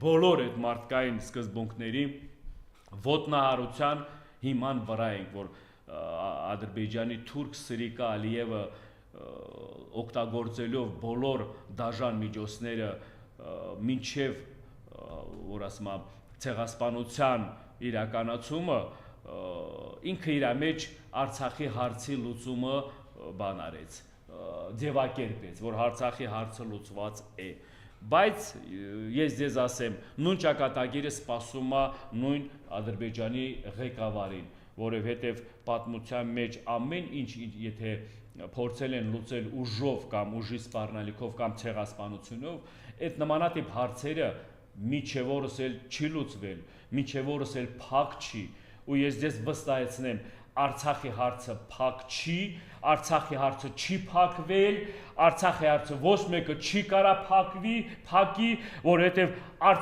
բոլոր այդ մարդկային սկզբունքների ոտնահարության հիման վրա ենք, որ Ադրբեջանի թուրք Սրիկա Ալիևը օգտագործելով բոլոր դաժան միջոցները մինչև որ ասում եմ ցեղասպանության իրականացումը ինքը իր մեջ Արցախի հարցի լուծումը բան արեց, ձևակերպեց, որ Արցախի հարցը լուծված է, բայց ես ձեզ ասեմ, նույն ճակատագիրը սպասում է նույն Ադրբեջանի ղեկավարին, որովհետև պատմության մեջ ամեն ինչ եթե փորձել են լուծել ուժով կամ ուժի սպառնալիքով կամ ցեղասպանությունով, այդ նմանատիպ հարցերը միջև օրս էլ չի լուծվել, միջև օրս էլ փակ չի, ու ես ձեզ վստահեցնեմ, Արցախի հարցը փակ չի, Արցախի հարցը չի փակվել, Արցախի հարցը ոչ մեկը չի կարա փակի, որովհետև